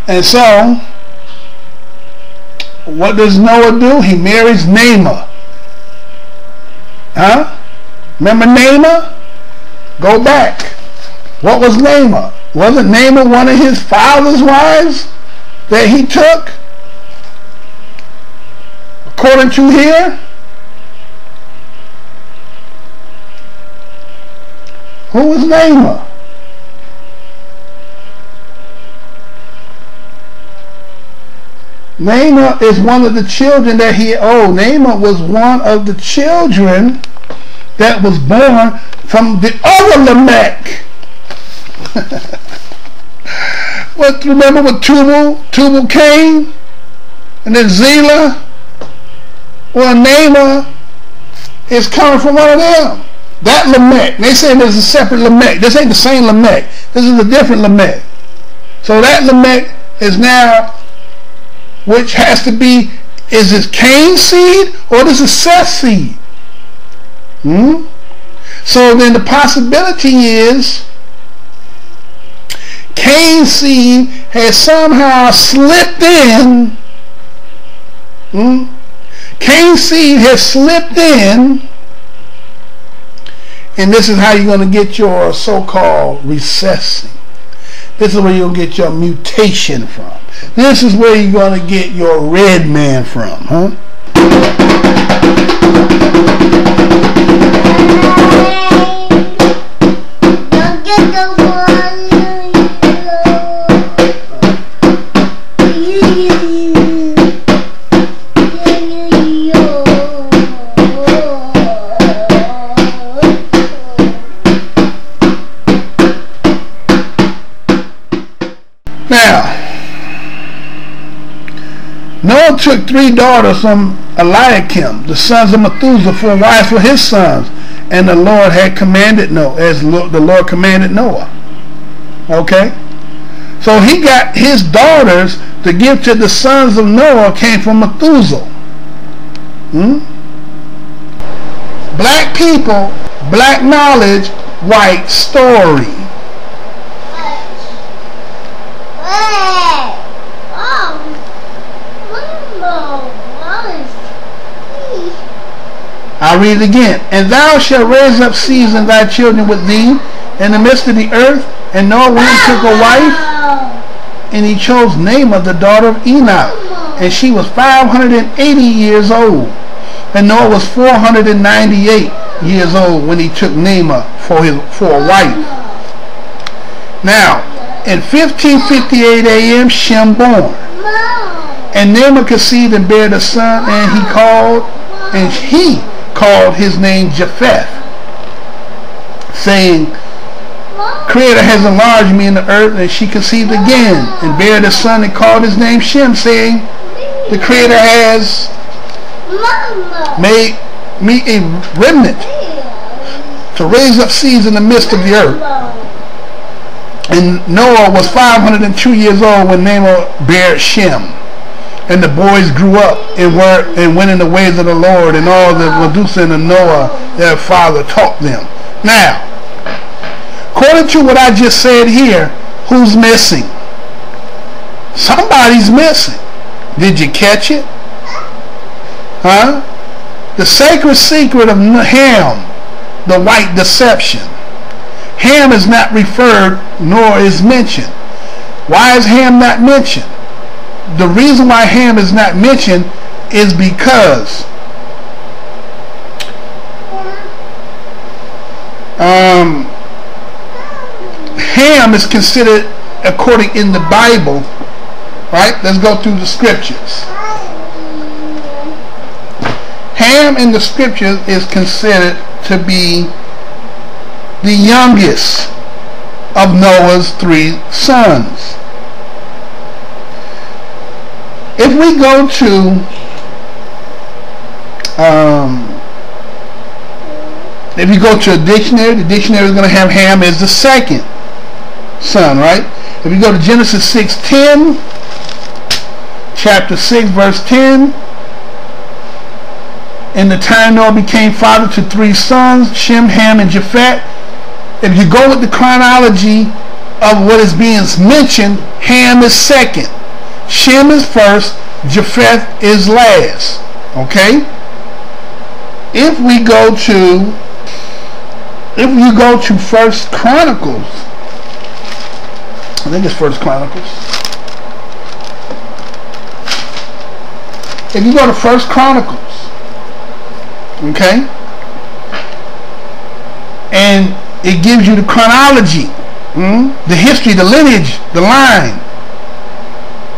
And so, what does Noah do? He marries Naamah. Huh? Remember Naamah? Go back. What was Naamah? Wasn't Naamah one of his father's wives that he took? According to here? Who was Naamah? Naamah is one of the children that Naamah was one of the children that was born from the other Lamech. Remember what Tubal came? And then Zillah? Well, Naamah is coming from one of them. That Lamech. They say there's a separate Lamech. This ain't the same Lamech. This is a different Lamech. So that Lamech is now, which has to be, is this Cain's seed or this is Seth's seed? So then the possibility is Cain's seed has somehow slipped in. Cain's seed has slipped in, and this is how you're going to get your so-called recessing. This is where you'll get your mutation from. This is where you're going to get your red man from, huh? Now, Noah took 3 daughters from Eliakim, the sons of Methuselah, for wives for his sons, and the Lord had commanded Noah, as the Lord commanded Noah. Okay? So he got his daughters to give to the sons of Noah came from Methuselah. Black people, black knowledge, white story. I read it again. And thou shalt raise up seeds in thy children with thee in the midst of the earth. And Noah went and took a wife, and he chose Naamah, the daughter of Enoch, and she was 580 years old. And Noah was 498 years old when he took Naamah for a wife. Now, in 1558 a.m., Shem born. And Naamah conceived and bare a son, and he called his name Japheth, saying, Creator has enlarged me in the earth. And she conceived again and bare a son and called his name Shem, saying, the Creator has made me a remnant to raise up seeds in the midst of the earth. And Noah was 502 years old when Naamah bare Shem. And the boys grew up and went in the ways of the Lord, and all that Methuselah and Noah, their father, taught them. Now, according to what I just said here, who's missing? Somebody's missing. Did you catch it? Huh? The sacred secret of Ham, the white deception. Ham is not referred nor is mentioned. Why is Ham not mentioned? The reason why Ham is not mentioned is because Ham is considered, according in the Bible, right? Let's go through the scriptures. Ham in the scriptures is considered to be the youngest of Noah's 3 sons. If we go to a dictionary, the dictionary is going to have Ham as the 2nd son, right? If you go to Genesis 6:10, chapter 6, verse 10, in the time Noah became father to 3 sons, Shem, Ham, and Japheth. If you go with the chronology of what is being mentioned, Ham is second, Shem is first, Japheth is last. Okay? If you go to First Chronicles, I think it's First Chronicles. If you go to First Chronicles, okay, and it gives you the chronology, the history, the lineage, the line.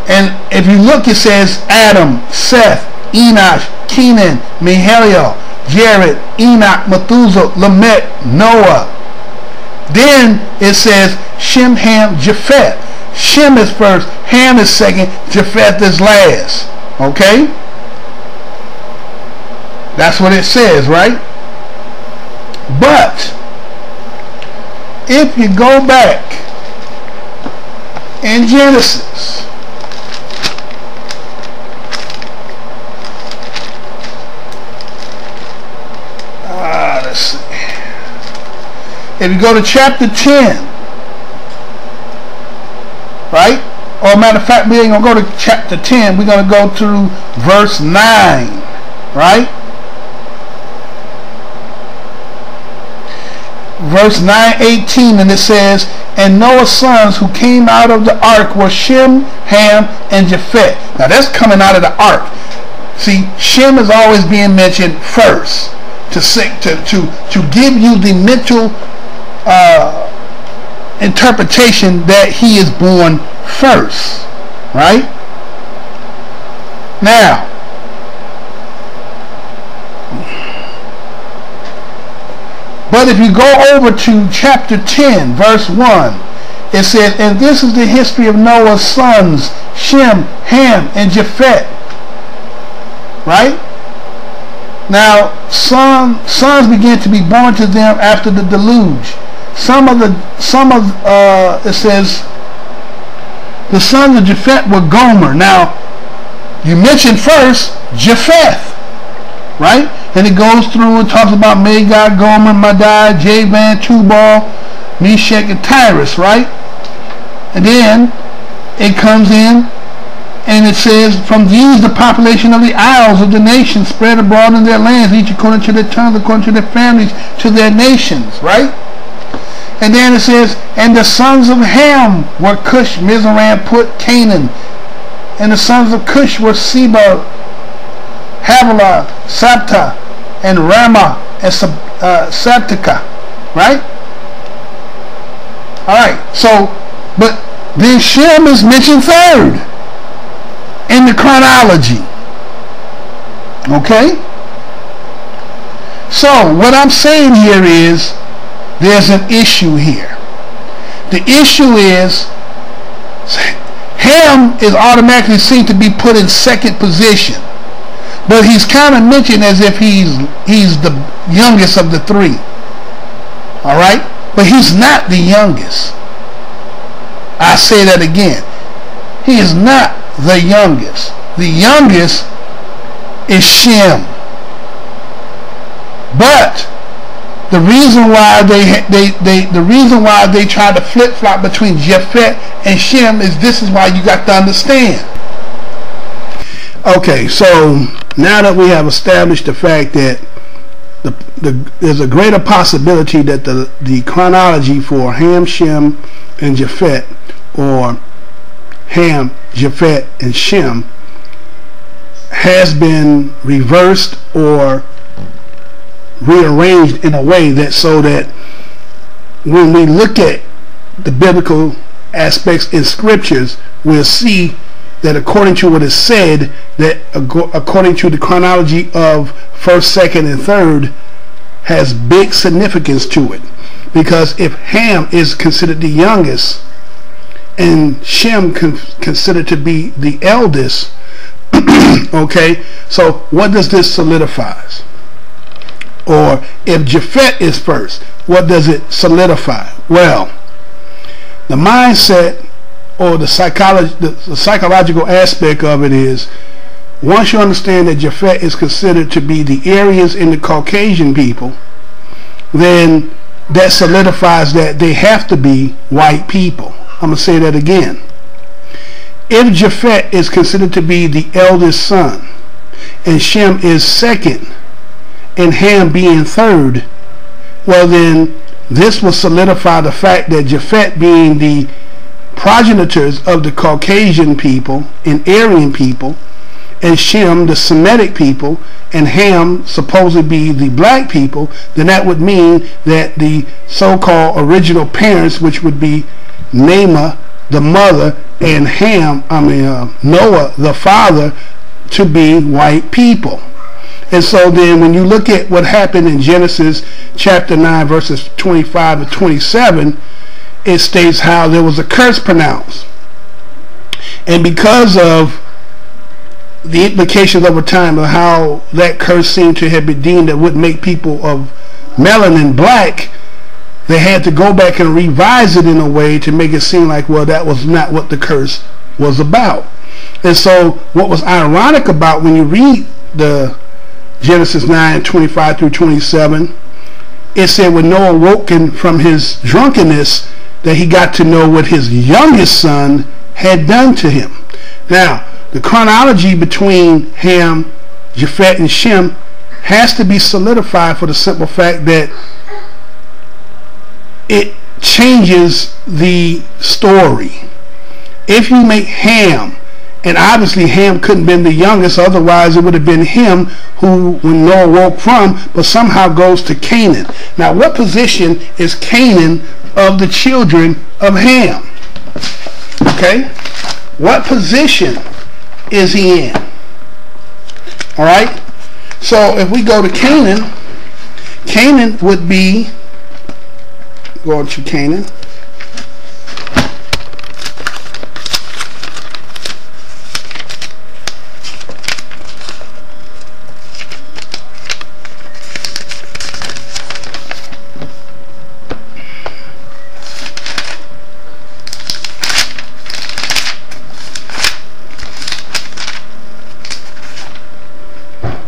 And if you look, it says Adam, Seth, Enosh, Kenan, Mahalalel, Jared, Enoch, Methuselah, Lamech, Noah. Then it says Shem, Ham, Japheth. Shem is first, Ham is second, Japheth is last. Okay? That's what it says, right? But if you go back in Genesis, let's see. If you go to chapter 10, right? Or matter of fact, we ain't going to go to chapter 10. We're going to go through verse 9, right? Verse 9:18, and it says, and Noah's sons who came out of the ark were Shem, Ham, and Japheth. Now that's coming out of the ark. See, Shem is always being mentioned first to give you the mental interpretation that he is born first, right? Now, but if you go over to chapter 10, verse 1, it says, and this is the history of Noah's sons, Shem, Ham, and Japheth. Right? Now, sons began to be born to them after the deluge. It says, the sons of Japheth were Gomer. Now, you mentioned first Japheth. Right? And it goes through and talks about Magog, Gomer, Madai, Javan, Tubal, Meshach, and Tyrus, right? And then it comes in and it says, from these the population of the isles of the nations spread abroad in their lands, each according to their tongues, according to their families, to their nations, right? And then it says, and the sons of Ham were Cush, Mizraim, Put, Canaan. And the sons of Cush were Seba, Havilah, Sabta, and Ramah, and Sabtica, right? Alright, so, but then Shem is mentioned third in the chronology. Okay? So, what I'm saying here is, there's an issue here. The issue is, Ham is automatically seen to be put in second position. But he's kind of mentioned as if he's the youngest of the three. Alright? But he's not the youngest. I say that again. He is not the youngest. The youngest is Shem. But the reason why they try to flip-flop between Japheth and Shem is this is why you got to understand. Okay, so now that we have established the fact that there's a greater possibility that the chronology for Ham, Shem, and Japheth, or Ham, Japheth, and Shem, has been reversed or rearranged in a way that so that when we look at the biblical aspects in scriptures, we'll see that according to what is said, that according to the chronology of first, second, and third, has big significance to it. Because if Ham is considered the youngest and Shem considered to be the eldest, okay, so what does this solidify? Or if Japheth is first, what does it solidify? Well, the mindset or the psychological aspect of it is, once you understand that Japheth is considered to be the Aryans in the Caucasian people, then that solidifies that they have to be white people. I'm going to say that again. If Japheth is considered to be the eldest son, and Shem is second, and Ham being third, well then this will solidify the fact that Japheth, being the progenitors of the Caucasian people and Aryan people, and Shem the Semitic people, and Ham supposedly be the black people, then that would mean that the so-called original parents, which would be Naamah the mother and Noah the father, to be white people. And so then when you look at what happened in Genesis chapter 9 verses 25 and 27, it states how there was a curse pronounced. And because of the implications over time of how that curse seemed to have been deemed that would make people of melanin black, they had to go back and revise it in a way to make it seem like, well, that was not what the curse was about. And so what was ironic about when you read the Genesis 9, 25 through 27, it said when Noah woken from his drunkenness, that he got to know what his youngest son had done to him. Now, the chronology between Ham, Japheth, and Shem has to be solidified for the simple fact that it changes the story. If you make Ham, and obviously Ham couldn't have been the youngest, otherwise it would have been him who, when Noah woke from, but somehow goes to Canaan. Now, what position is Canaan of the children of Ham? Okay? What position is he in? Alright? So if we go to Canaan, Canaan would be, go to Canaan.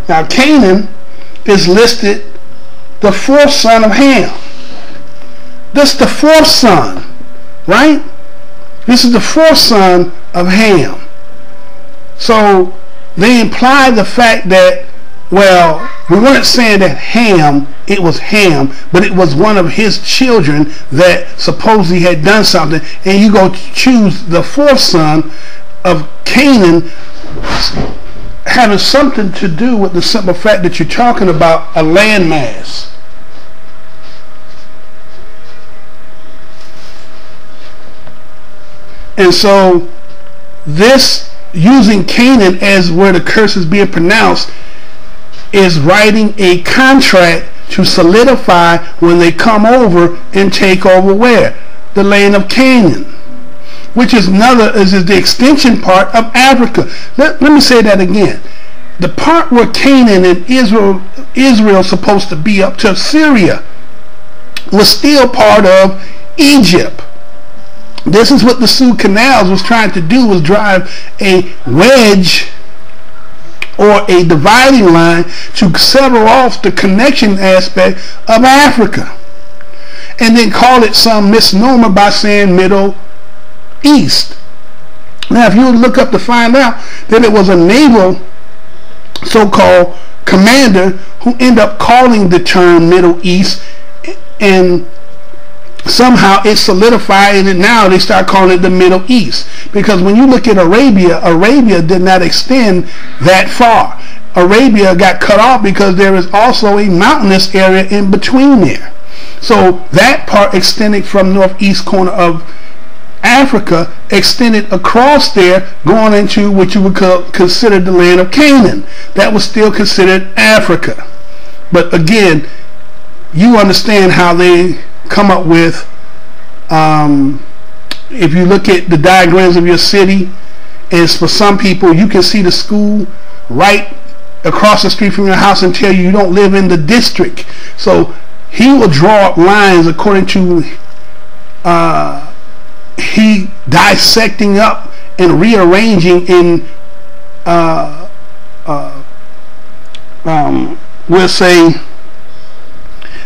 Now Canaan is listed the fourth son of Ham. This is the fourth son, right? This is the fourth son of Ham. So they imply the fact that, well, we weren't saying that Ham, it was Ham, but it was one of his children that supposedly had done something, and you go choose the fourth son of Canaan, having something to do with the simple fact that you're talking about a landmass. And so this, using Canaan as where the curse is being pronounced, is writing a contract to solidify when they come over and take over where? The land of Canaan, which is the extension part of Africa. Let me say that again. The part where Canaan and Israel is supposed to be up to Syria was still part of Egypt. This is what the Suez Canals was trying to do, was drive a wedge or a dividing line to sever off the connection aspect of Africa, and then call it some misnomer by saying Middle East. Now, if you look up to find out that it was a naval so-called commander who ended up calling the term Middle East, and somehow it solidified, and now they start calling it the Middle East. Because when you look at Arabia, Arabia did not extend that far. Arabia got cut off because there is also a mountainous area in between there. So that part extended from northeast corner of Africa, extended across there, going into what you would consider the land of Canaan. That was still considered Africa. But again, you understand how they come up with, if you look at the diagrams of your city, is for some people you can see the school right across the street from your house and tell you don't live in the district. So he will draw up lines according to he dissecting up and rearranging in we'll say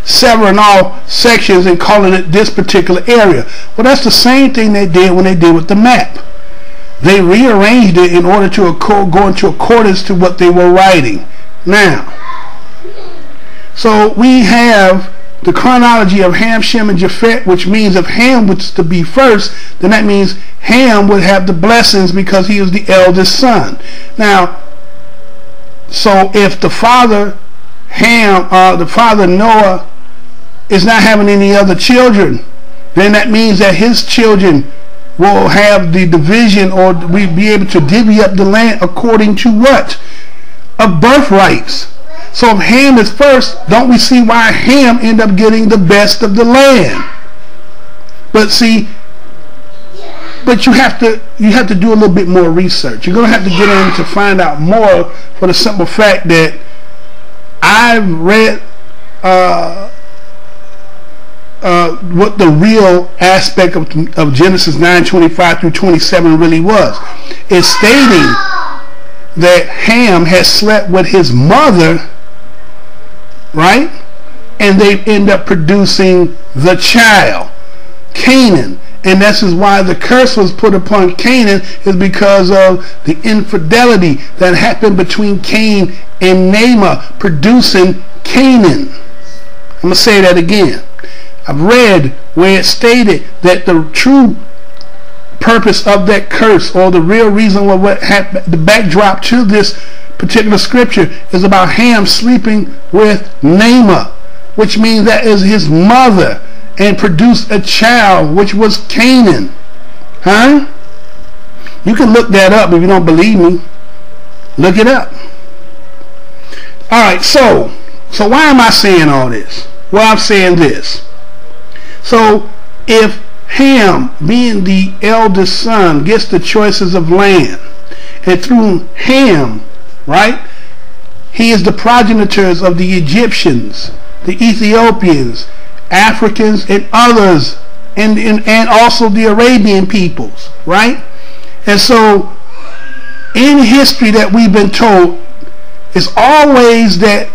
severing off sections and calling it this particular area. Well, that's the same thing they did when they did with the map. They rearranged it in order to go into accordance to what they were writing. Now, so we have the chronology of Ham, Shem, and Japheth, which means if Ham was to be first, then that means Ham would have the blessings because he was the eldest son. Now, so if the father the father Noah is not having any other children, then that means that his children will have the division, or we be able to divvy up the land according to what? Of birthrights. So if Ham is first, don't we see why Ham end up getting the best of the land? But see, but you have to do a little bit more research. You're going to have to get in to find out more, for the simple fact that I've read what the real aspect of Genesis 9:25 through 27 really was. It's stating that Ham has slept with his mother, right? And they end up producing the child, Canaan. And this is why the curse was put upon Canaan, is because of the infidelity that happened between Cain and Naamah, producing Canaan. I'm going to say that again. I've read where it stated that the true purpose of that curse, or the real reason what happened, the backdrop to this particular scripture, is about Ham sleeping with Naamah, which means that is his mother, and produced a child, which was Canaan. Huh? You can look that up if you don't believe me. Look it up. Alright, so why am I saying all this? Well, I'm saying this. So if Ham, being the eldest son, gets the choices of land, and through Ham, right, he is the progenitors of the Egyptians, the Ethiopians, Africans, and others, and also the Arabian peoples, right? And so in history that we've been told, it's always that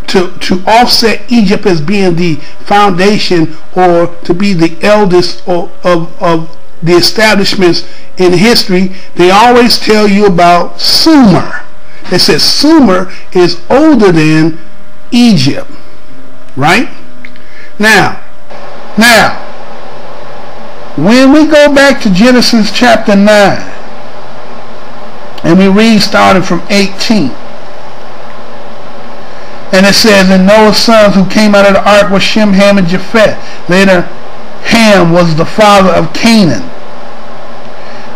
to offset Egypt as being the foundation, or to be the eldest of the establishments in history, they always tell you about Sumer. They said Sumer is older than Egypt, right? Now, when we go back to Genesis chapter 9, and we read starting from 18, and it says, and Noah's sons who came out of the ark were Shem, Ham, and Japheth. Later, Ham was the father of Canaan.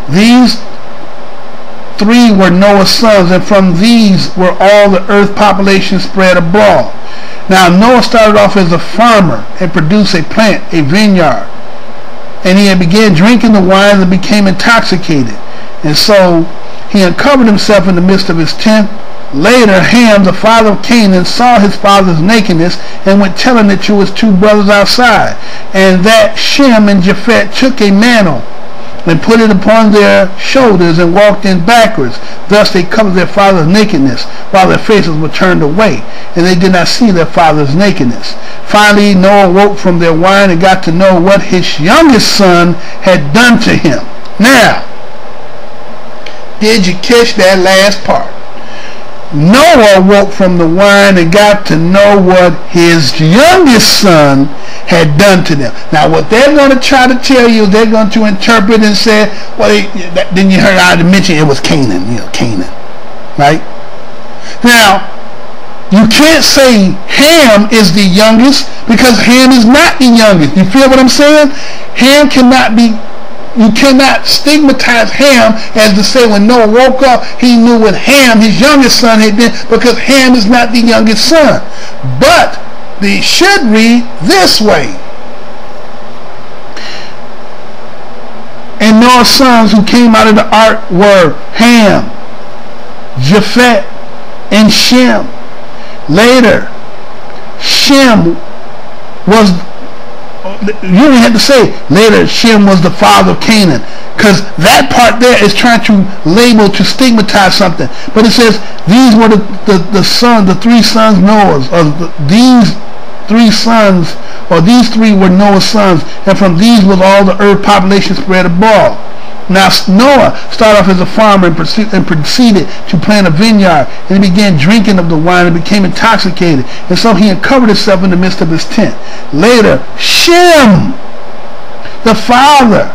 These three were Noah's sons, and from these were all the earth population spread abroad. Now Noah started off as a farmer and produced a plant, a vineyard. And he had began drinking the wine and became intoxicated. And so he uncovered himself in the midst of his tent. Later, Ham, the father of Canaan, saw his father's nakedness and went telling it to his two brothers outside. And that Shem and Japheth took a mantle and put it upon their shoulders and walked in backwards. Thus they covered their father's nakedness, while their faces were turned away, and they did not see their father's nakedness. Finally, Noah woke from their wine and got to know what his youngest son had done to him. Now, did you catch that last part? Noah woke from the wine and got to know what his youngest son had done to them. Now, what they're going to try to tell you, they're going to interpret and say, well, then you heard I mentioned it was Canaan, Canaan, right? Now, you can't say Ham is the youngest, because Ham is not the youngest. You feel what I'm saying? Ham cannot be. You cannot stigmatize Ham as to say when Noah woke up, he knew what Ham, his youngest son, had been, because Ham is not the youngest son. But they should read this way. And Noah's sons who came out of the ark were Ham, Japheth, and Shem. Later, Shem was, you didn't have to say later Shem was the father of Canaan, because that part there is trying to label, to stigmatize something. But it says these were the three sons Noah's, of these 3 sons, or these 3 were Noah's sons, and from these was all the earth population spread abroad. Now Noah started off as a farmer and proceeded to plant a vineyard, and he began drinking of the wine and became intoxicated, and so he uncovered himself in the midst of his tent. Later, Shem, the father,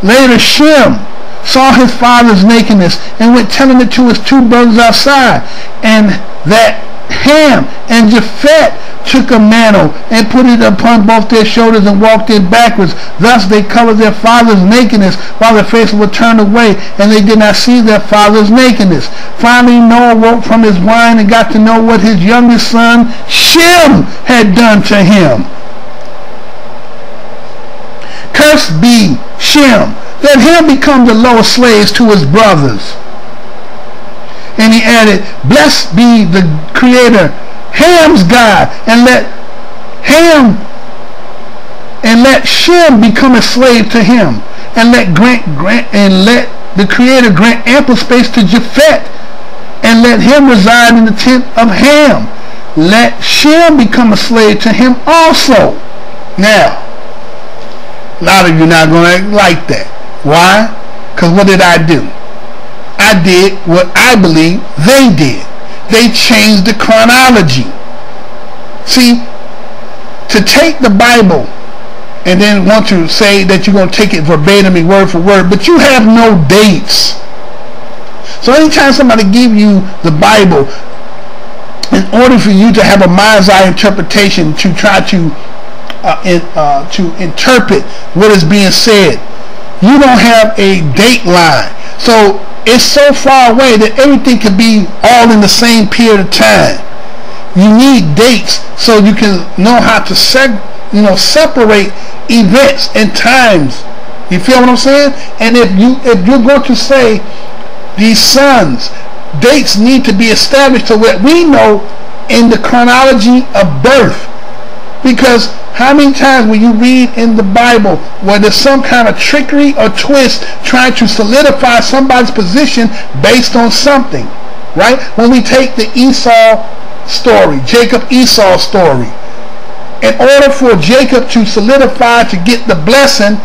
later Shem saw his father's nakedness and went telling it to his 2 brothers outside, and that Ham and Japheth took a mantle and put it upon both their shoulders and walked in backwards. Thus they covered their father's nakedness while their faces were turned away, and they did not see their father's nakedness. Finally Noah woke from his wine and got to know what his youngest son Shem had done to him. Cursed be Shem, let him become the lowest slaves to his brothers. And he added, blessed be the Creator, Ham's God, and let Shem become a slave to him, and let the Creator grant ample space to Japheth, and let him reside in the tent of Ham. Let Shem become a slave to him also. Now, a lot of you not going to act like that. Why? Because what did I do? I did what I believe they did. They changed the chronology. See, to take the Bible and then want to say that you're going to take it verbatim, word for word, but you have no dates. So anytime somebody give you the Bible, in order for you to have a mind's eye interpretation to try to interpret what is being said, you don't have a date line. So it's so far away that everything can be all in the same period of time. You need dates so you can know how to separate events and times. You feel what I'm saying? And if you're going to say these sons, dates need to be established so that we know in the chronology of birth. Because how many times will you read in the Bible where there's some kind of trickery or twist trying to solidify somebody's position based on something, right? When we take the Esau story, Jacob-Esau story, in order for Jacob to solidify to get the blessing,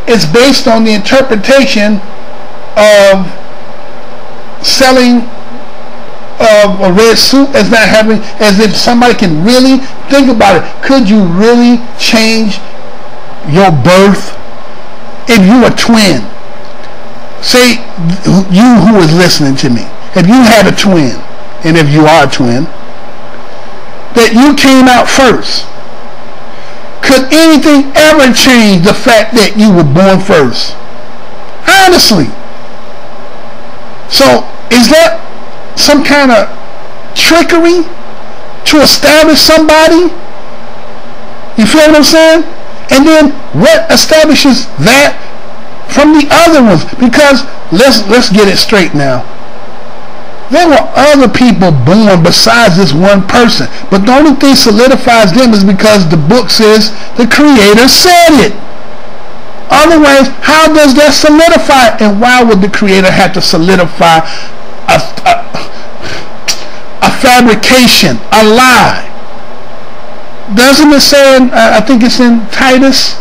it's based on the interpretation of selling of a red suit as not having, as if somebody can really think about it. Could you really change your birth if you were twin? Say you who is listening to me, if you had a twin, and if you are a twin, that you came out first, could anything ever change the fact that you were born first? Honestly. So is that some kind of trickery to establish somebody? You feel what I'm saying? And then what establishes that from the other ones? Because let's get it straight now. There were other people born besides this one person, but the only thing solidifies them is because the book says the Creator said it. Otherwise, how does that solidify? And why would the Creator have to solidify a fabrication, a lie? Doesn't it say, I think it's in Titus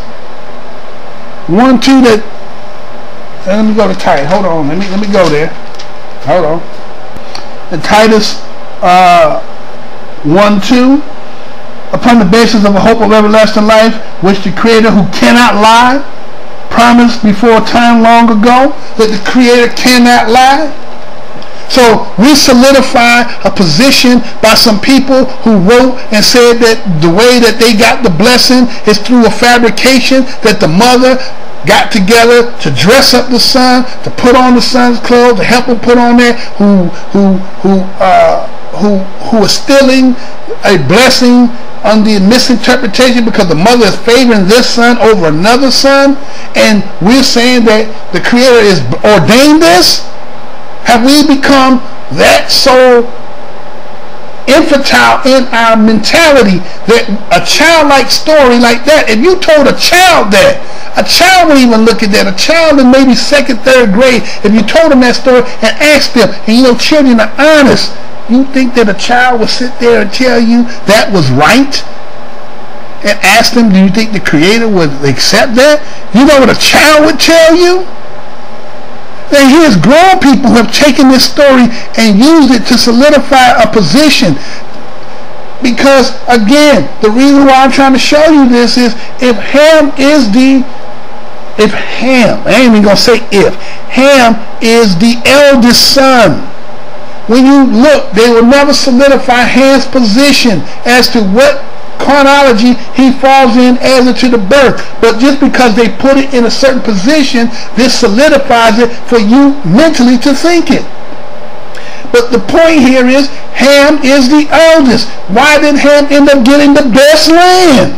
1:2 that, let me go to Titus, hold on, let me go there, hold on. In Titus 1:2, upon the basis of a hope of everlasting life, which the Creator, who cannot lie, promised before time long ago, that the Creator cannot lie. So we solidify a position by some people who wrote and said that the way that they got the blessing is through a fabrication, that the mother got together to dress up the son, to put on the son's clothes, to help him put on there, who is stealing a blessing on the misinterpretation because the mother is favoring this son over another son, and we're saying that the Creator is ordained this. Have we become that so infantile in our mentality that a childlike story like that, if you told a child that, a child would even look at that, a child in maybe 2nd, 3rd grade, if you told them that story and asked them, and you know children are honest, You think that a child would sit there and tell you that was right? And ask them, do you think the Creator would accept that? You know what a child would tell you? Then here's grown people who have taken this story and used it to solidify a position. Because, again, the reason why I'm trying to show you this is if Ham is the eldest son. When you look, they will never solidify Ham's position as to what chronology he falls in as to the birth. But just because they put it in a certain position, this solidifies it for you mentally to think it. But the point here is Ham is the eldest. Why did Ham end up getting the best land?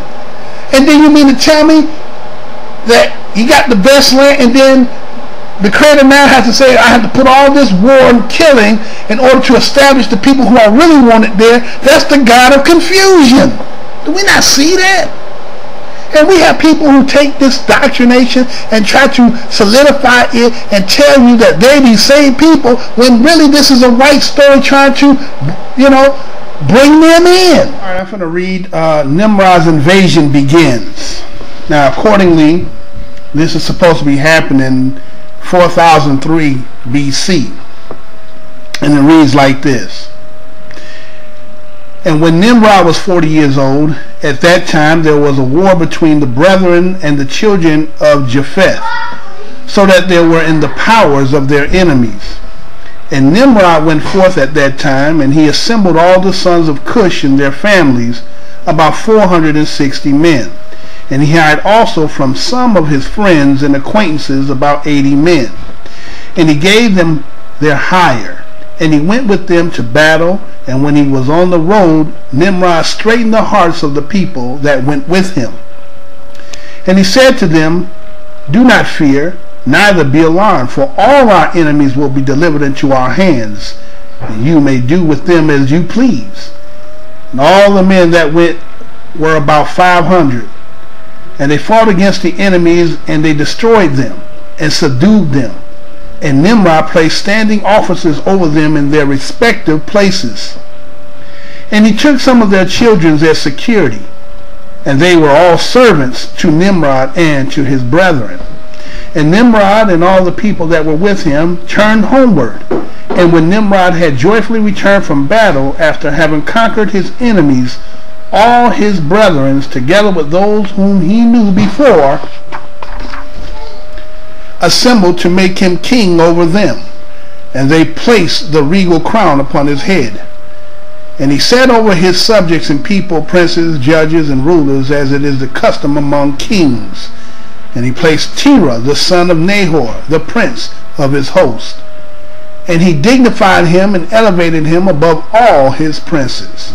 And then you mean to tell me that he got the best land and then the Creator now has to say, I have to put all this war and killing in order to establish the people who I really wanted there? That's the God of confusion. Do we not see that? And we have people who take this doctrination and try to solidify it and tell you that they these same people when really this is a right story trying to, bring them in. All right, I'm going to read Nimrod's invasion begins. Now, accordingly, this is supposed to be happening 4003 BC. And it reads like this. And when Nimrod was 40 years old, at that time there was a war between the brethren and the children of Japheth, so that they were in the powers of their enemies. And Nimrod went forth at that time, and he assembled all the sons of Cush and their families, about 460 men. And he hired also from some of his friends and acquaintances about 80 men. And he gave them their hire. And he went with them to battle. And when he was on the road, Nimrod straightened the hearts of the people that went with him. And he said to them, do not fear, neither be alarmed, for all our enemies will be delivered into our hands, and you may do with them as you please. And all the men that went were about 500. And they fought against the enemies, and they destroyed them, and subdued them. And Nimrod placed standing officers over them in their respective places. And he took some of their children as security, and they were all servants to Nimrod and to his brethren. And Nimrod and all the people that were with him turned homeward. And when Nimrod had joyfully returned from battle, after having conquered his enemies, all his brethren, together with those whom he knew before, assembled to make him king over them. And they placed the regal crown upon his head. And he set over his subjects and people, princes, judges, and rulers, as it is the custom among kings. And he placed Terah, the son of Nahor, the prince of his host. And he dignified him and elevated him above all his princes.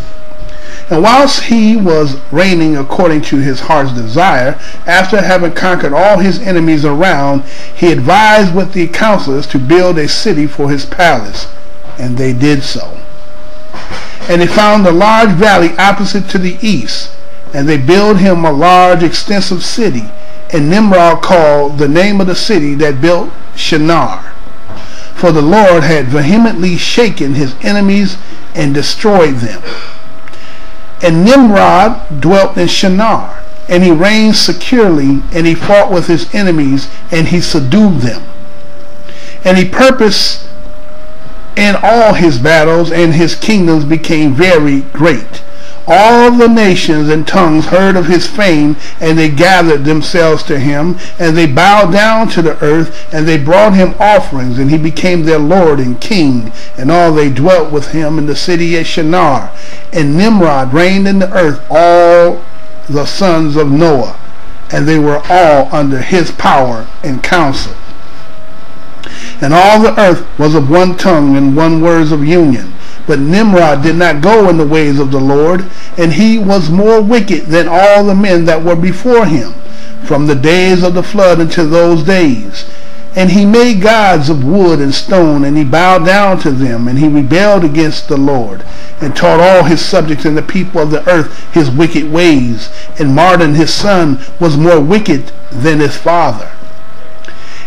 And whilst he was reigning according to his heart's desire, after having conquered all his enemies around, he advised with the counselors to build a city for his palace. And they did so. And they found a large valley opposite to the east, and they built him a large extensive city. And Nimrod called the name of the city that built Shinar, for the Lord had vehemently shaken his enemies and destroyed them. And Nimrod dwelt in Shinar, and he reigned securely, and he fought with his enemies, and he subdued them. And he purposed in all his battles, and his kingdoms became very great. All the nations and tongues heard of his fame, and they gathered themselves to him, and they bowed down to the earth, and they brought him offerings, and he became their lord and king. And all they dwelt with him in the city at Shinar. And Nimrod reigned in the earth, all the sons of Noah, and they were all under his power and counsel. And all the earth was of one tongue and one words of union. But Nimrod did not go in the ways of the Lord, and he was more wicked than all the men that were before him, from the days of the flood until those days. And he made gods of wood and stone, and he bowed down to them, and he rebelled against the Lord, and taught all his subjects and the people of the earth his wicked ways. And Mardon his son was more wicked than his father.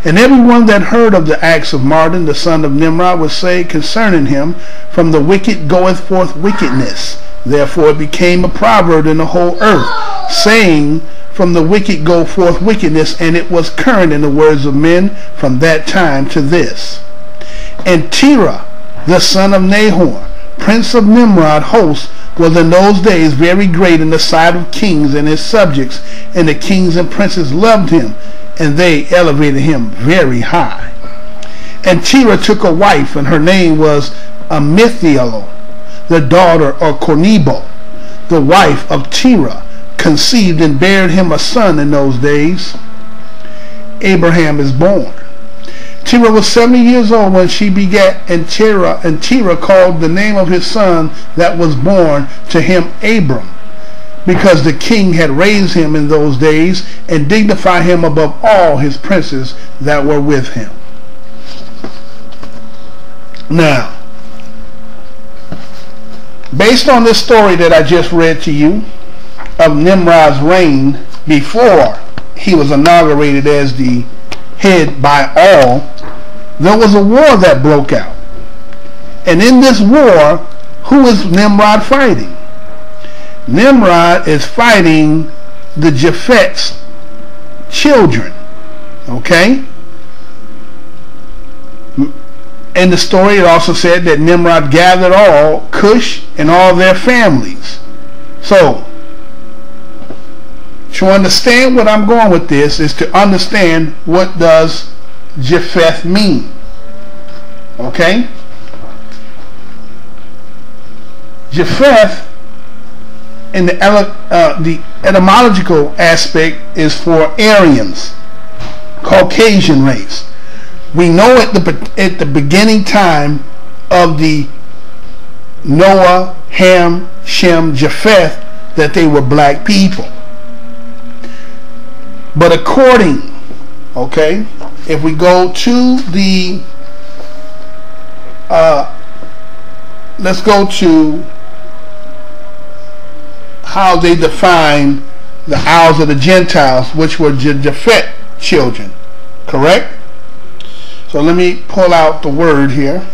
And everyone that heard of the acts of Mardon, the son of Nimrod, would say concerning him, from the wicked goeth forth wickedness. Therefore it became a proverb in the whole earth, saying, from the wicked go forth wickedness, and it was current in the words of men from that time to this. And Terah, the son of Nahor, prince of Nimrod host, was in those days very great in the sight of kings and his subjects, and the kings and princes loved him, and they elevated him very high. And Terah took a wife, and her name was Amithiel, the daughter of Cornebo, the wife of Terah, conceived and bare him a son in those days. Abraham is born. Terah was 70 years old when she begat, and Terah called the name of his son that was born to him Abram, because the king had raised him in those days and dignified him above all his princes that were with him. Now, based on this story that I just read to you of Nimrod's reign before he was inaugurated as the head by all, there was a war that broke out. And in this war, who is Nimrod fighting? Nimrod is fighting the Japheth's children. Okay? In the story, it also said that Nimrod gathered all Cush and all their families. So, to understand what I'm going with this is to understand what does Japheth mean. Okay? Japheth, in the etymological aspect, is for Aryans, Caucasian race. We know at the beginning time of the Noah, Ham, Shem, Japheth that they were black people. But according, okay, if we go to the, let's go to how they define the Isles of the Gentiles, which were Japheth children, correct? So let me pull out the word here.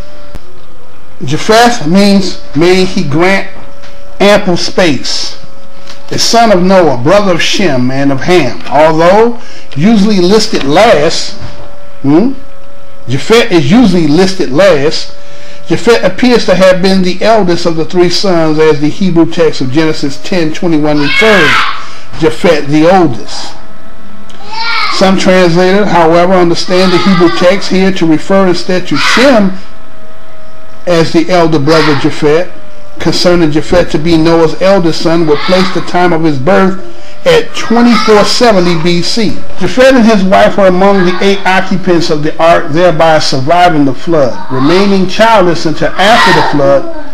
Japheth means, may he grant ample space. The son of Noah, brother of Shem and of Ham. Although usually listed last, Japheth is usually listed last. Japheth appears to have been the eldest of the three sons, as the Hebrew text of Genesis 10:21 refers. Japheth the oldest. Some translators, however, understand the Hebrew text here to refer instead to Shem as the elder brother of Japheth. Concerning Japheth to be Noah's eldest son, would place the time of his birth at 2470 BC. Japheth and his wife were among the 8 occupants of the ark, thereby surviving the flood. Remaining childless until after the flood,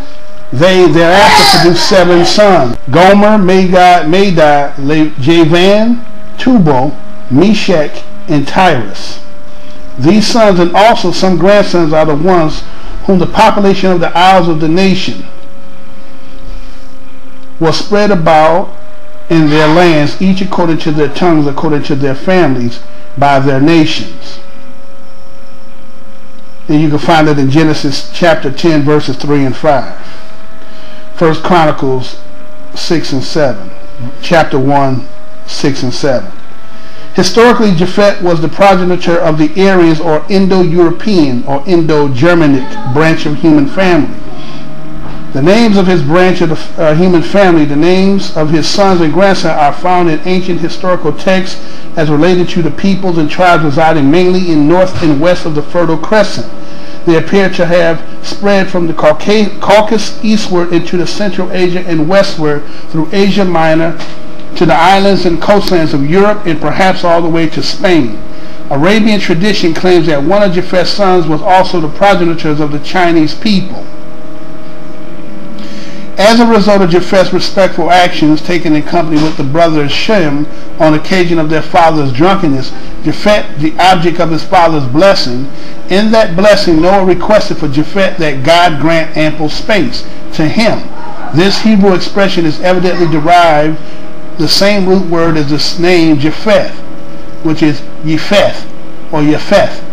they thereafter produced 7 sons: Gomer, Madai, Javan, Tubal, Meshach, and Tyrus. These sons and also some grandsons are the ones whom the population of the isles of the nation was spread about in their lands, each according to their tongues, according to their families, by their nations. And you can find it in Genesis chapter 10, verses 3 and 5. 1 Chronicles 6 and 7. Chapter 1, 6 and 7. Historically, Japheth was the progenitor of the Aryans, or Indo-European or Indo-Germanic branch of human family. The names of his branch of the human family, the names of his sons and grandsons, are found in ancient historical texts as related to the peoples and tribes residing mainly in north and west of the Fertile Crescent. They appear to have spread from the Caucasus eastward into the Central Asia and westward through Asia Minor to the islands and coastlands of Europe, and perhaps all the way to Spain. Arabian tradition claims that one of Japheth's sons was also the progenitors of the Chinese people. As a result of Japheth's respectful actions taken in company with the brothers Shem on occasion of their father's drunkenness, Japheth, the object of his father's blessing, in that blessing Noah requested for Japheth that God grant ample space to him. This Hebrew expression is evidently derived the same root word as the name Japheth, which is Yefeth, or Japheth,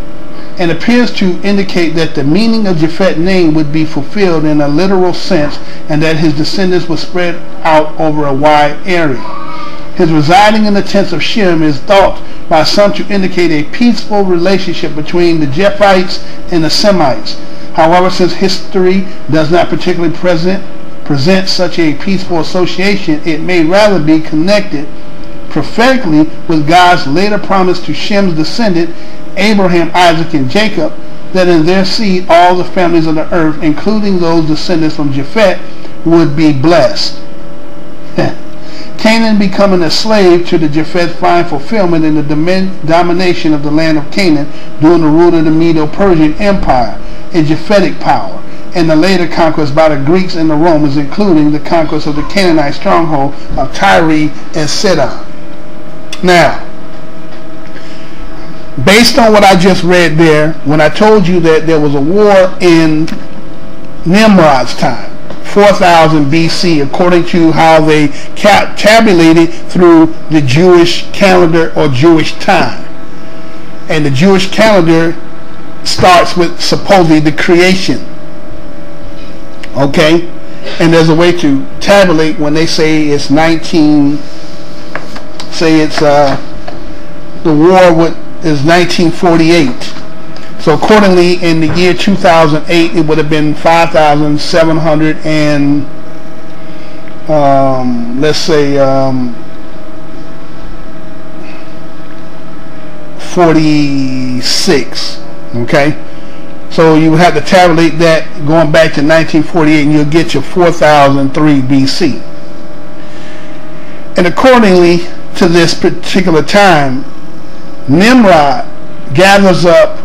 and appears to indicate that the meaning of Japheth's name would be fulfilled in a literal sense, and that his descendants would spread out over a wide area. His residing in the tents of Shem is thought by some to indicate a peaceful relationship between the Japhethites and the Semites. However, since history does not particularly present such a peaceful association, it may rather be connected prophetically with God's later promise to Shem's descendant, Abraham, Isaac, and Jacob, that in their seed all the families of the earth, including those descendants from Japheth, would be blessed. Canaan becoming a slave to the Japheth find fulfillment in the domination of the land of Canaan during the rule of the Medo-Persian Empire, a Japhetic power, and the later conquest by the Greeks and the Romans, including the conquest of the Canaanite stronghold of Tyre and Sidon. Now, based on what I just read there, when I told you that there was a war in Nimrod's time, 4000 BC, according to how they tabulated through the Jewish calendar or Jewish time. And the Jewish calendar starts with supposedly the creation. Okay? And there's a way to tabulate when they say it's the war is 1948. So accordingly, in the year 2008, it would have been 5,700 and let's say 46. Okay, so you have to tabulate that going back to 1948, and you'll get your 4003 BC. And accordingly to this particular time, Nimrod gathers up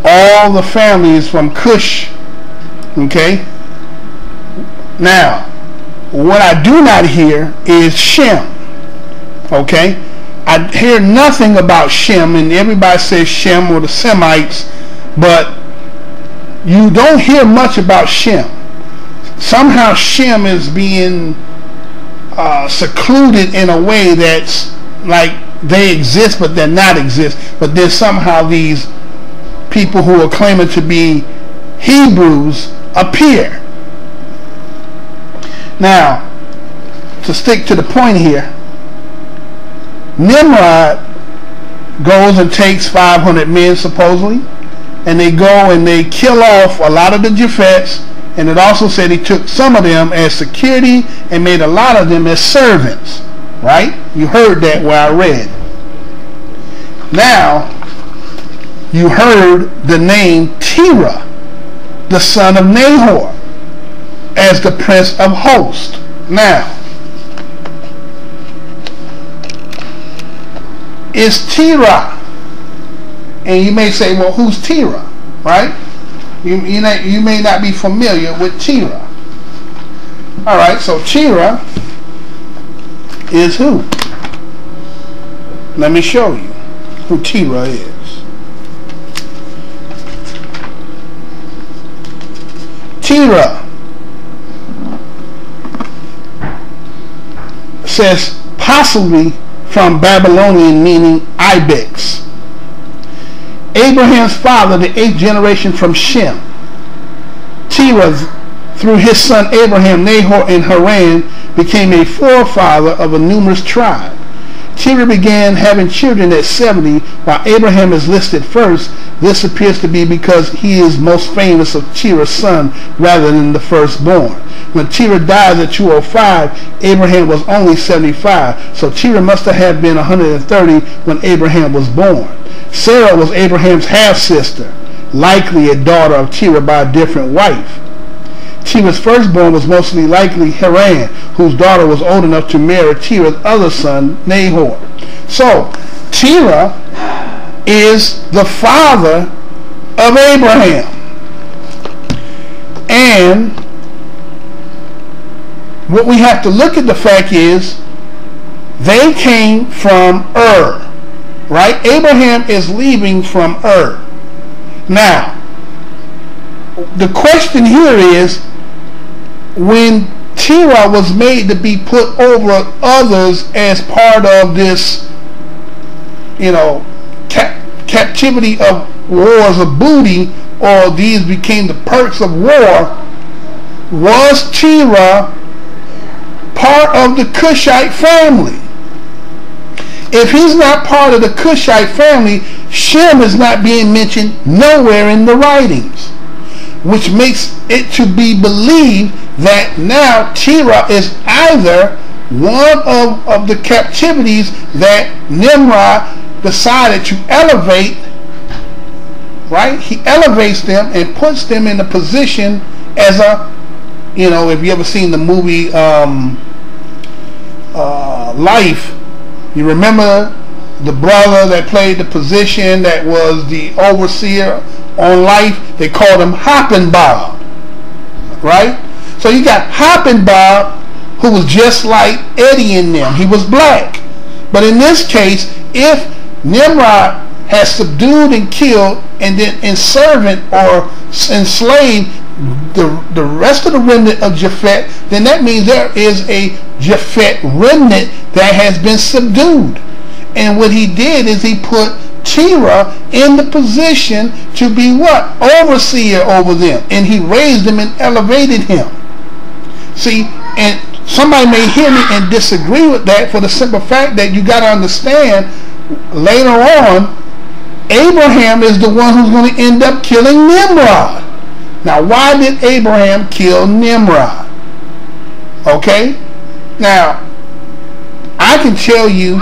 all the families from Cush. Okay, now what I do not hear is Shem. Okay, I hear nothing about Shem, and everybody says Shem or the Semites, but you don't hear much about Shem. Somehow Shem is being secluded in a way that's like they exist but they're not exist, but then somehow these people who are claiming to be Hebrews appear. Now, to stick to the point here, Nimrod goes and takes 500 men supposedly, and they go and they kill off a lot of the Japheths, and it also said he took some of them as security and made a lot of them as servants. Right? You heard that where I read. Now, you heard the name Terah, the son of Nahor, as the prince of hosts. Now, is Terah, and you may say, well, who's Terah? Right? You may not be familiar with Terah. Alright, so Terah is who? Let me show you who Terah is. Terah says possibly from Babylonian, meaning ibex. Abraham's father, the 8th generation from Shem. Terah, through his son Abraham, Nahor, and Haran, became a forefather of a numerous tribe. Terah began having children at 70, while Abraham is listed first. This appears to be because he is most famous of Terah's son rather than the firstborn. When Terah died at 205, Abraham was only 75, so Terah must have been 130 when Abraham was born. Sarah was Abraham's half-sister, likely a daughter of Terah by a different wife. Terah's firstborn was mostly likely Haran, whose daughter was old enough to marry Terah's other son, Nahor. So, Terah is the father of Abraham. And what we have to look at the fact is, they came from Ur. Right? Abraham is leaving from Ur. Now, the question here is, when Terah was made to be put over others as part of this, captivity of wars of booty, or these became the perks of war, was Terah part of the Cushite family? If he's not part of the Cushite family, Shem is not being mentioned nowhere in the writings, which makes it to be believed that now Terah is either one of the captivities that Nimrod decided to elevate, right? He elevates them and puts them in a position as a, you know, if you ever seen the movie Life, you remember the brother that played the position that was the overseer on Life? They called him Hoppin' Bob, right? So you got Hoppin' Bob, who was just like Eddie in them. He was black. But in this case, if Nimrod has subdued and killed and then in servant or enslaved the rest of the remnant of Japhet, then that means there is a Japhet remnant that has been subdued. And what he did is he put Terah in the position to be what? Overseer over them. And he raised him and elevated him. See, and somebody may hear me and disagree with that for the simple fact that you got to understand later on, Abraham is the one who's going to end up killing Nimrod. Now, why did Abraham kill Nimrod? Okay? Now, I can tell you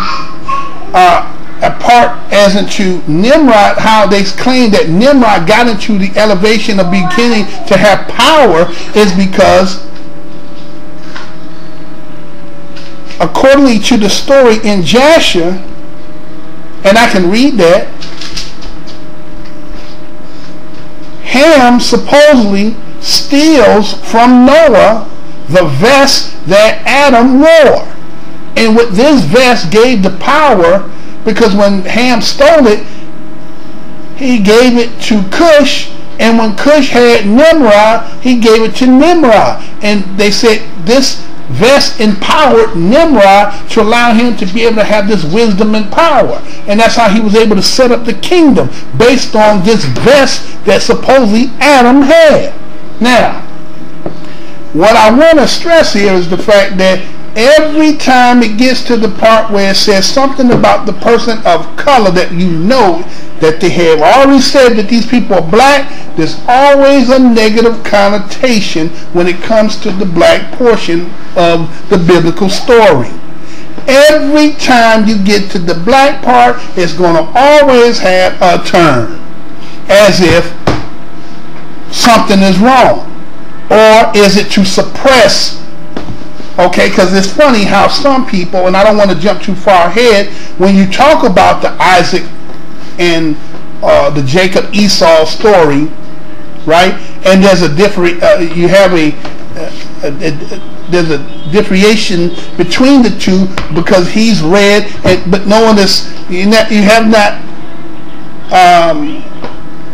a part as into Nimrod, how they claim that Nimrod got into the elevation of beginning to have power is because, according to the story in Jasher, and I can read that, Ham supposedly steals from Noah the vest that Adam wore. And with this vest gave the power, because when Ham stole it, he gave it to Cush, and when Cush had Nimrod, he gave it to Nimrod. And they said this vest empowered Nimrod to allow him to be able to have this wisdom and power. And that's how he was able to set up the kingdom, based on this vest that supposedly Adam had. Now, what I want to stress here is the fact that every time it gets to the part where it says something about the person of color that you know that they have already said that these people are black, there's always a negative connotation when it comes to the black portion of the biblical story. Every time you get to the black part, it's going to always have a turn, as if something is wrong. Or is it to suppress? Okay, because it's funny how some people, and I don't want to jump too far ahead, when you talk about the Isaac and the Jacob Esau story, right? And there's a different, you have there's a differentiation between the two, because he's red, but no one is, you have not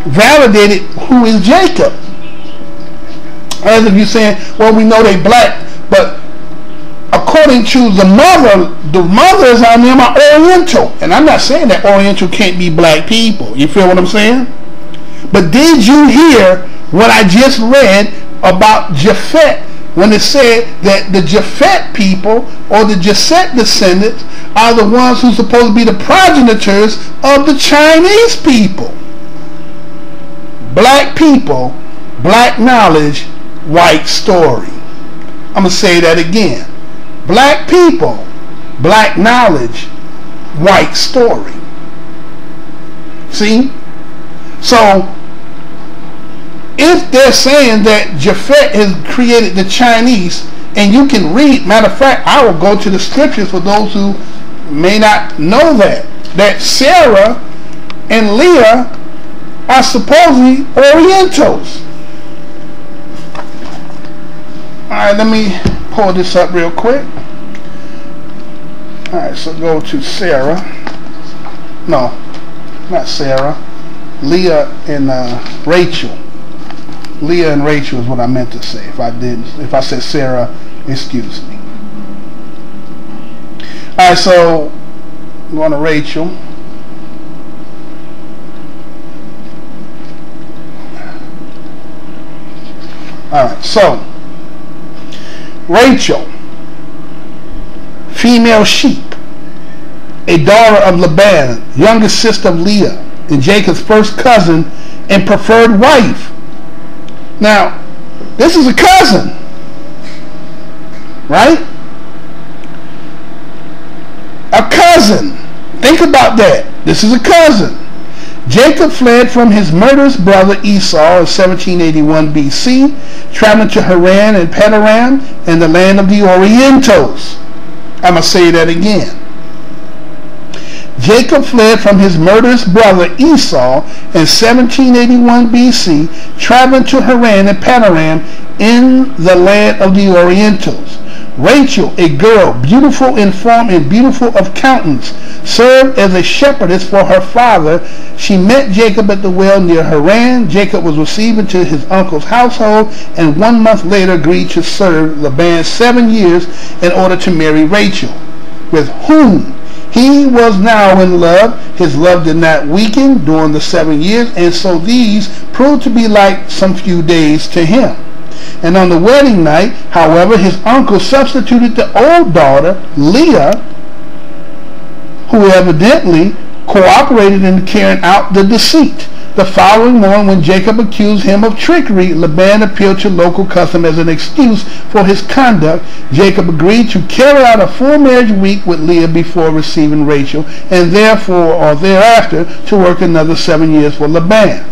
validated who is Jacob. As if you're saying, well, we know they black, but according to the mothers on them are Oriental. And I'm not saying that Oriental can't be black people. You feel what I'm saying? But did you hear what I just read about Japhet, when it said that the Japhet people, or the Japhet descendants, are the ones who are supposed to be the progenitors of the Chinese people? Black people, black knowledge, white story. I'm going to say that again. Black people, black knowledge, white story. See? So, if they're saying that Japhet has created the Chinese, and you can read, matter of fact, I will go to the scriptures for those who may not know that Sarah and Leah are supposedly Orientals. Alright, let me pull this up real quick. Alright, so go to Sarah. No, not Sarah. Leah and Rachel. Leah and Rachel is what I meant to say. If I said Sarah, excuse me. Alright, so go on to Rachel. Alright, so Rachel, female sheep, a daughter of Laban, youngest sister of Leah, and Jacob's first cousin and preferred wife. Now, this is a cousin, right? A cousin. Think about that. This is a cousin. Jacob fled from his murderous brother Esau in 1781 BC, traveling to Haran and Padan and the land of the Orientals. I'm going to say that again. Jacob fled from his murderous brother Esau in 1781 BC, traveling to Haran and Padan in the land of the Orientals. Rachel, a girl beautiful in form and beautiful of countenance, served as a shepherdess for her father. She met Jacob at the well near Haran. Jacob was received into his uncle's household, and 1 month later agreed to serve Laban 7 years in order to marry Rachel, with whom he was now in love. His love did not weaken during the 7 years, and so these proved to be like some few days to him. And on the wedding night, however, his uncle substituted the old daughter, Leah, who evidently cooperated in carrying out the deceit. The following morning, when Jacob accused him of trickery, Laban appealed to local custom as an excuse for his conduct. Jacob agreed to carry out a full marriage week with Leah before receiving Rachel, and therefore or thereafter to work another 7 years for Laban.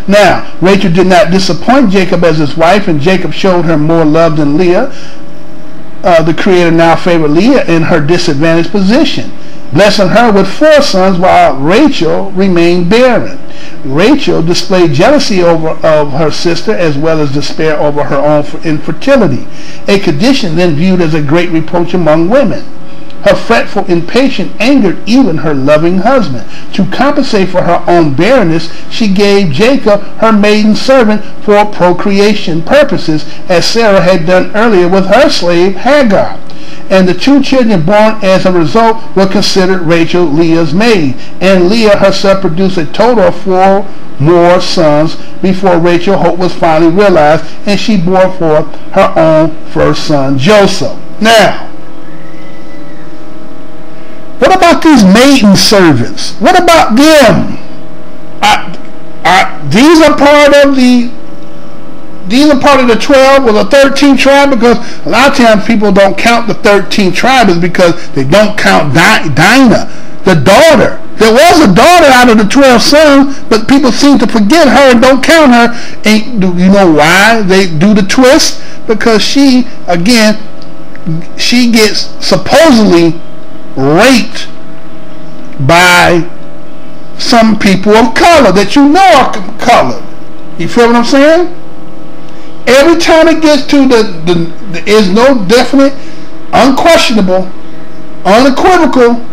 Now, Rachel did not disappoint Jacob as his wife, and Jacob showed her more love than Leah. The Creator now favored Leah in her disadvantaged position, blessing her with 4 sons while Rachel remained barren. Rachel displayed jealousy of her sister as well as despair over her own infertility, a condition then viewed as a great reproach among women. Her fretful impatience angered even her loving husband. To compensate for her own barrenness, she gave Jacob her maiden servant for procreation purposes, as Sarah had done earlier with her slave Hagar. And the 2 children born as a result were considered Rachel, Leah's maid. And Leah herself produced a total of 4 more sons before Rachel's hope was finally realized, and she bore forth her own first son, Joseph. Now, what about these maiden servants? What about them? These are part of the 12 or the 13 tribe, because a lot of times people don't count the 13 tribes because they don't count Dinah, the daughter. There was a daughter out of the 12 sons, but people seem to forget her and don't count her. And do you know why they do the twist? Because she gets supposedly raped by some people of color that you know are colored. You feel what I'm saying? Every time it gets to there is no definite, unquestionable, unequivocal,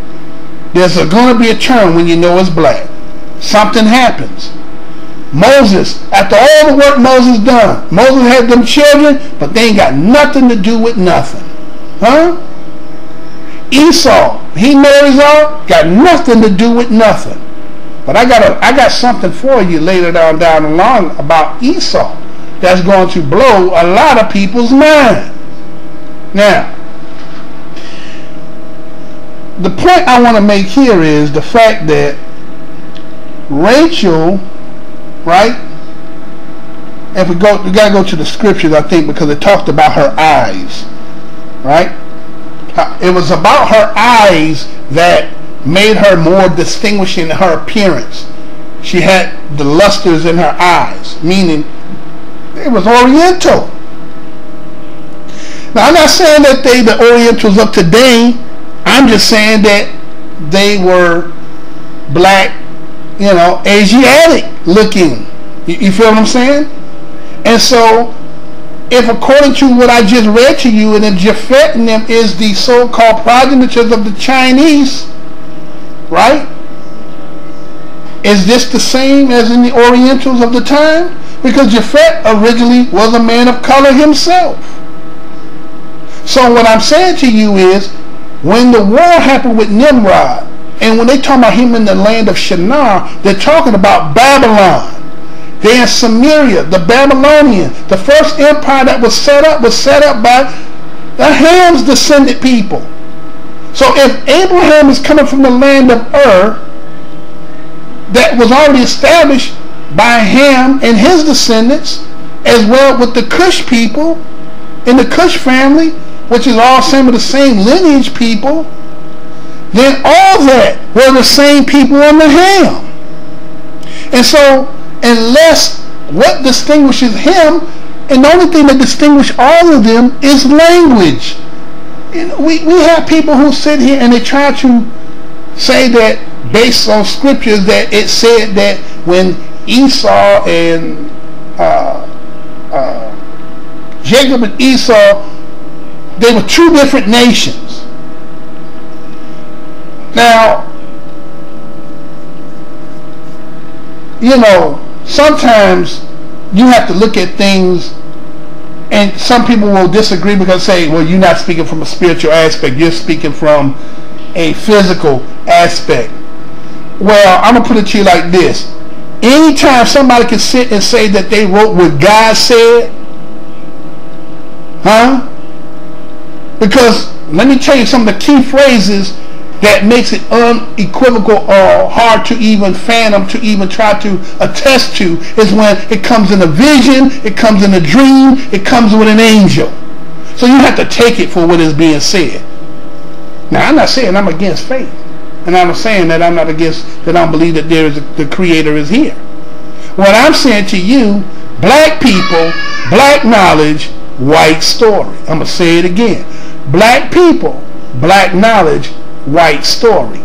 there's going to be a turn when you know it's black. Something happens. Moses, after all the work Moses done, Moses had them children, but they ain't got nothing to do with nothing. Huh? Esau, he marries all, got nothing to do with nothing. But I got something for you later down the line about Esau that's going to blow a lot of people's mind. Now, the point I want to make here is the fact that Rachel, right? If we gotta go to the scriptures, I think, because it talked about her eyes, right? It was about her eyes that made her more distinguishing in her appearance. She had the lusters in her eyes, meaning it was Oriental. Now, I'm not saying that they the Orientals of today. I'm just saying that they were black, Asiatic looking. You feel what I'm saying? And so, if according to what I just read to you, and if Japhet and them is the so-called progenitors of the Chinese, right? Is this the same as in the Orientals of the time? Because Japhet originally was a man of color himself. So what I'm saying to you is, when the war happened with Nimrod, and when they talk about him in the land of Shinar, they're talking about Babylon. Then Samaria, the Babylonians, the first empire that was set up by the Ham's descendant people. So if Abraham is coming from the land of Ur, that was already established by Ham and his descendants, as well with the Cush people in the Cush family, which is all some of the same lineage people, then all that were the same people on the Ham. And so, unless what distinguishes him, and the only thing that distinguishes all of them is language. You know, we have people who sit here and they try to say that based on scriptures that it said that when Esau and Jacob and Esau, they were two different nations. Now, you know, sometimes you have to look at things, and some people will disagree because say, well, you're not speaking from a spiritual aspect, you're speaking from a physical aspect. Well, I'm going to put it to you like this. Anytime somebody can sit and say that they wrote what God said, because let me tell you some of the key phrases that makes it unequivocal or hard to even fathom, to even try to attest to, is when it comes in a vision, it comes in a dream, it comes with an angel. So you have to take it for what is being said. Now, I'm not saying I'm against faith, and I'm saying that I'm not against, that I don't believe that there is the Creator is here. What I'm saying to you, black people, black knowledge, white story. I'm going to say it again. Black people, black knowledge, white story.